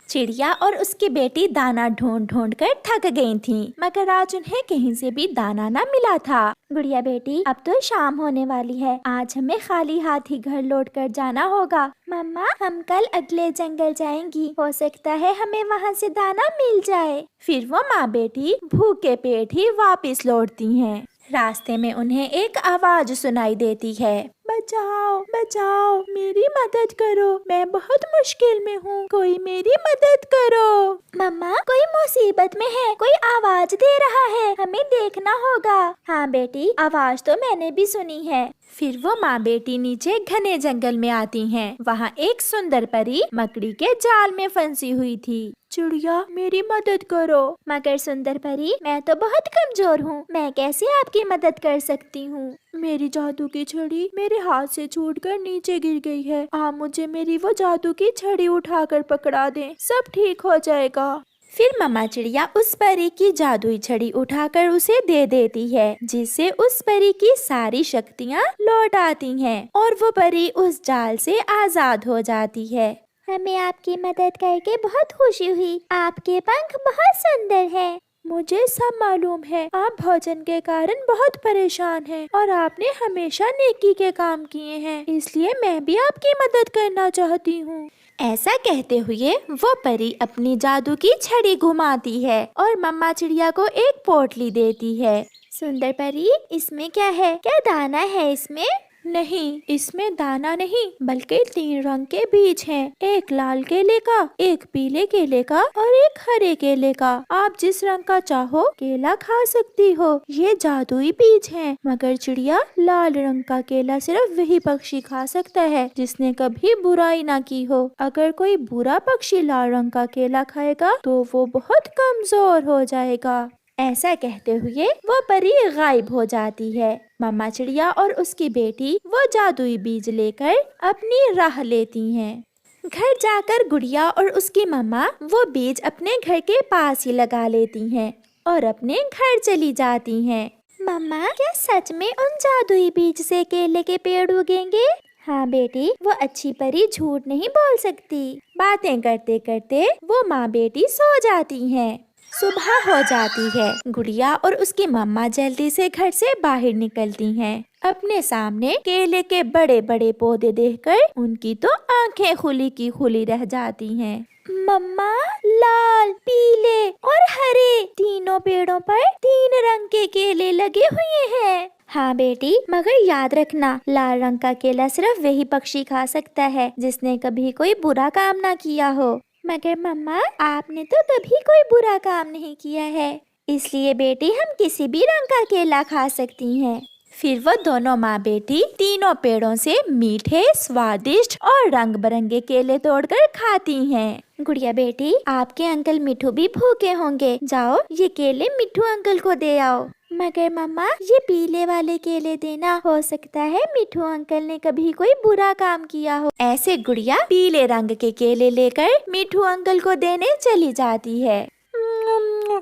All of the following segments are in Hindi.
चिड़िया और उसकी बेटी दाना ढूंढ ढूंढ कर थक गई थीं, मगर आज उन्हें कहीं से भी दाना न मिला था। गुड़िया बेटी, अब तो शाम होने वाली है, आज हमें खाली हाथ ही घर लौट कर जाना होगा। मम्मा, हम कल अगले जंगल जाएंगी, हो सकता है हमें वहाँ से दाना मिल जाए। फिर वो माँ बेटी भूखे पेट ही वापस लौटती हैं। रास्ते में उन्हें एक आवाज सुनाई देती है, बचाओ बचाओ, मेरी मदद करो, मैं बहुत मुश्किल में हूँ, कोई मेरी मदद करो। मम्मा, कोई मुसीबत में है, कोई आवाज दे रहा है, हमें देखना होगा। हाँ बेटी, आवाज तो मैंने भी सुनी है। फिर वो माँ बेटी नीचे घने जंगल में आती हैं। वहाँ एक सुंदर परी मकड़ी के जाल में फंसी हुई थी। चिड़िया, मेरी मदद करो। मगर सुंदर परी, मैं तो बहुत कमजोर हूँ, मैं कैसे आपकी मदद कर सकती हूँ? मेरी जादू की छड़ी मेरे हाथ से छूटकर नीचे गिर गई है, आप मुझे मेरी वो जादू की छड़ी उठाकर पकड़ा दें, सब ठीक हो जाएगा। फिर मम्मा चिड़िया उस परी की जादुई छड़ी उठाकर उसे दे देती है, जिससे उस परी की सारी शक्तियाँ लौट आती हैं और वो परी उस जाल से आजाद हो जाती है। हमें आपकी मदद करके बहुत खुशी हुई, आपके पंख बहुत सुंदर हैं। मुझे सब मालूम है, आप भोजन के कारण बहुत परेशान हैं और आपने हमेशा नेकी के काम किए हैं, इसलिए मैं भी आपकी मदद करना चाहती हूँ। ऐसा कहते हुए वो परी अपनी जादू की छड़ी घुमाती है और मम्मा चिड़िया को एक पोटली देती है। सुंदर परी, इसमें क्या है? क्या दाना है इसमें? नहीं, इसमें दाना नहीं, बल्कि 3 रंग के बीज हैं। एक लाल केले का, एक पीले केले का और एक हरे केले का। आप जिस रंग का चाहो केला खा सकती हो। ये जादुई बीज हैं। मगर चिड़िया, लाल रंग का केला सिर्फ वही पक्षी खा सकता है जिसने कभी बुराई ना की हो। अगर कोई बुरा पक्षी लाल रंग का केला खाएगा तो वो बहुत कमजोर हो जाएगा। ऐसा कहते हुए वो परी गायब हो जाती है। मम्मा चिड़िया और उसकी बेटी वो जादुई बीज लेकर अपनी राह लेती हैं। घर जाकर गुड़िया और उसकी मम्मा वो बीज अपने घर के पास ही लगा लेती हैं और अपने घर चली जाती हैं। मम्मा, क्या सच में उन जादुई बीज से केले के पेड़ उगेंगे? हाँ बेटी, वो अच्छी परी झूठ नहीं बोल सकती। बातें करते करते वो माँ बेटी सो जाती हैं। सुबह हो जाती है। गुड़िया और उसकी मम्मा जल्दी से घर से बाहर निकलती हैं। अपने सामने केले के बड़े बड़े पौधे देखकर उनकी तो आंखें खुली की खुली रह जाती हैं। मम्मा, लाल, पीले और हरे तीनों पेड़ों पर 3 रंग के केले लगे हुए हैं। हाँ बेटी, मगर याद रखना, लाल रंग का केला सिर्फ वही पक्षी खा सकता है जिसने कभी कोई बुरा काम ना किया हो। मगर मम्मा, आपने तो कभी कोई बुरा काम नहीं किया है, इसलिए बेटी हम किसी भी रंग का केला खा सकती हैं। फिर वो दोनों माँ बेटी तीनों पेड़ों से मीठे, स्वादिष्ट और रंग बिरंगे केले तोड़कर खाती हैं। गुड़िया बेटी, आपके अंकल मिठू भी भूखे होंगे, जाओ ये केले मिठू अंकल को दे आओ। मगर मम्मा, ये पीले वाले केले देना, हो सकता है मिठू अंकल ने कभी कोई बुरा काम किया हो। ऐसे गुड़िया पीले रंग के केले लेकर मिठू अंकल को देने चली जाती है।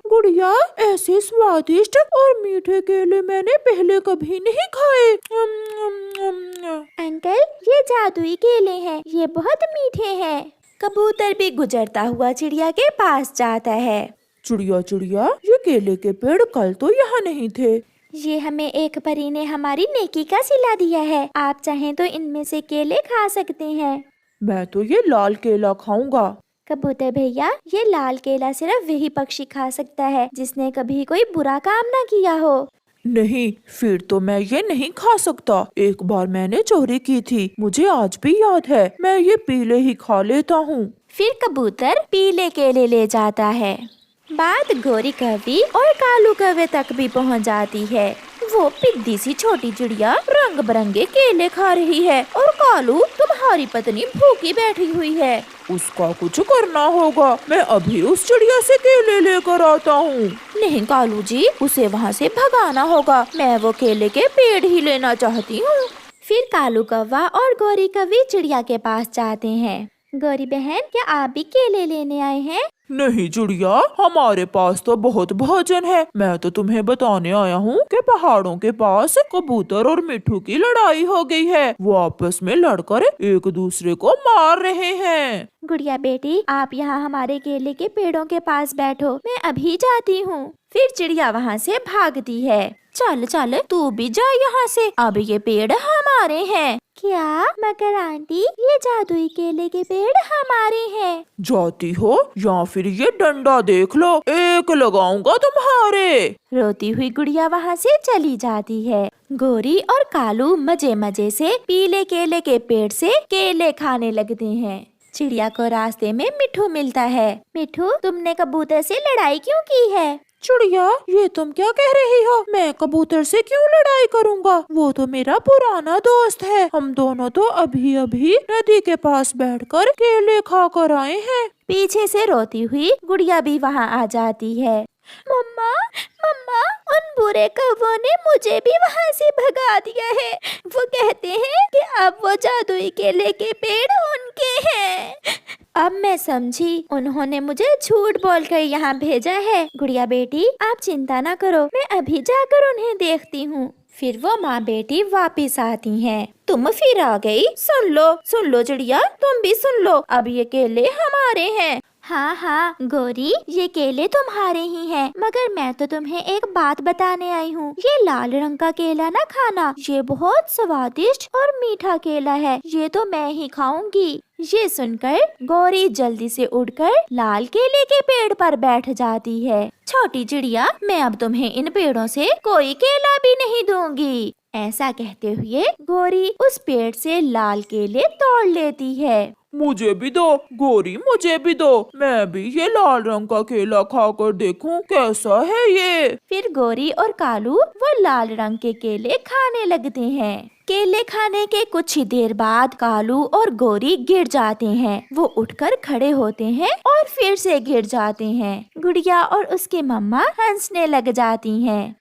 गुड़िया, ऐसे स्वादिष्ट और मीठे केले मैंने पहले कभी नहीं खाए। अंकल, ये जादुई केले हैं, ये बहुत मीठे हैं। कबूतर भी गुजरता हुआ चिड़िया के पास जाता है। चिड़िया चिड़िया, ये केले के पेड़ कल तो यहाँ नहीं थे। ये हमें एक परी ने हमारी नेकी का सिला दिया है, आप चाहें तो इनमें से केले खा सकते हैं। मैं तो ये लाल केला खाऊंगा। कबूतर भैया, ये लाल केला सिर्फ वही पक्षी खा सकता है जिसने कभी कोई बुरा काम ना किया हो। नहीं, फिर तो मैं ये नहीं खा सकता। एक बार मैंने चोरी की थी, मुझे आज भी याद है। मैं ये पीले ही खा लेता हूँ। फिर कबूतर पीले केले ले जाता है। बात गोरी कौवी और कालू कौवे तक भी पहुँच जाती है। वो पिद्दी सी छोटी चिड़िया रंग बिरंगे केले खा रही है और कालू तुम्हारी पत्नी भूखी बैठी हुई है। उसका कुछ करना होगा, मैं अभी उस चिड़िया से केले लेकर आता हूँ। नहीं कालू जी, उसे वहाँ से भगाना होगा, मैं वो केले के पेड़ ही लेना चाहती हूँ। फिर कालू कौवा और गोरी कौवी चिड़िया के पास जाते हैं। गौरी बहन, क्या आप भी केले लेने आए हैं? नहीं चिड़िया, हमारे पास तो बहुत भोजन है। मैं तो तुम्हें बताने आया हूँ कि पहाड़ों के पास कबूतर और मिट्ठू की लड़ाई हो गई है। वो आपस में लड़कर एक दूसरे को मार रहे हैं। गुड़िया बेटी, आप यहाँ हमारे केले के पेड़ों के पास बैठो, मैं अभी जाती हूँ। फिर चिड़िया वहाँ से भागती है। चल चल, तू भी जा यहाँ से, अब ये पेड़ हमारे हैं। क्या मकर आंटी, ये जादुई केले के पेड़ हमारे हैं? जाती हो या फिर ये डंडा देख लो, एक लगाऊंगा तुम्हारे। रोती हुई गुड़िया वहाँ से चली जाती है। गोरी और कालू मजे मजे से पीले केले के पेड़ से केले खाने लगते हैं। चिड़िया को रास्ते में मिट्ठू मिलता है। मिट्ठू, तुमने कबूतर से लड़ाई क्यों की है? चिड़िया, ये तुम क्या कह रही हो? मैं कबूतर से क्यों लड़ाई करूंगा? वो तो मेरा पुराना दोस्त है। हम दोनों तो अभी अभी नदी के पास बैठकर केले खा कर आए हैं। पीछे से रोती हुई गुड़िया भी वहाँ आ जाती है। मम्मा, मम्मा, उन बुरे कौवों ने मुझे भी वहाँ से भगा दिया है। वो कहते हैं कि अब वो जादुई केले के पेड़ उनके हैं। अब मैं समझी, उन्होंने मुझे झूठ बोलकर यहाँ भेजा है। गुड़िया बेटी, आप चिंता न करो, मैं अभी जाकर उन्हें देखती हूँ। फिर वो माँ बेटी वापिस आती हैं। तुम फिर आ गई? सुन लो चिड़िया, तुम भी सुन लो, अब ये केले हमारे हैं। हाँ हाँ गौरी, ये केले तुम्हारे ही हैं, मगर मैं तो तुम्हें एक बात बताने आई हूँ। ये लाल रंग का केला ना खाना, ये बहुत स्वादिष्ट और मीठा केला है, ये तो मैं ही खाऊंगी। ये सुनकर गौरी जल्दी से उड़कर लाल केले के पेड़ पर बैठ जाती है। छोटी चिड़िया, मैं अब तुम्हें इन पेड़ों से कोई केला भी नहीं दूंगी। ऐसा कहते हुए गौरी उस पेड़ से लाल केले तोड़ लेती है। मुझे भी दो गोरी, मुझे भी दो, मैं भी ये लाल रंग का केला खाकर देखूं कैसा है ये। फिर गोरी और कालू वो लाल रंग के केले खाने लगते हैं। केले खाने के कुछ ही देर बाद कालू और गोरी गिर जाते हैं। वो उठकर खड़े होते हैं और फिर से गिर जाते हैं। गुड़िया और उसके मम्मा हंसने लग जाती हैं।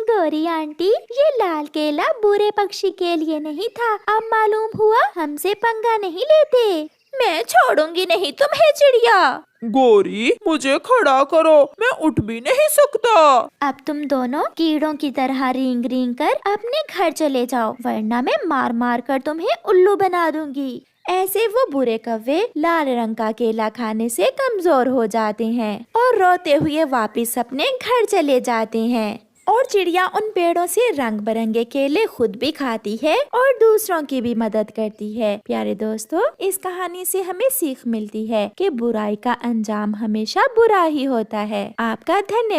गौरी आंटी, ये लाल केला बुरे पक्षी के लिए नहीं था, अब मालूम हुआ हमसे पंगा नहीं लेते। मैं छोड़ूंगी नहीं तुम्हें चिड़िया। गोरी, मुझे खड़ा करो, मैं उठ भी नहीं सकता। अब तुम दोनों कीड़ों की तरह रींग रींग कर अपने घर चले जाओ, वरना मैं मार मार कर तुम्हें उल्लू बना दूंगी। ऐसे वो बुरे कौवे लाल रंग का केला खाने से कमजोर हो जाते हैं और रोते हुए वापस अपने घर चले जाते हैं। और चिड़िया उन पेड़ों से रंग बिरंगे केले खुद भी खाती है और दूसरों की भी मदद करती है। प्यारे दोस्तों, इस कहानी से हमें सीख मिलती है कि बुराई का अंजाम हमेशा बुरा ही होता है। आपका धन्यवाद।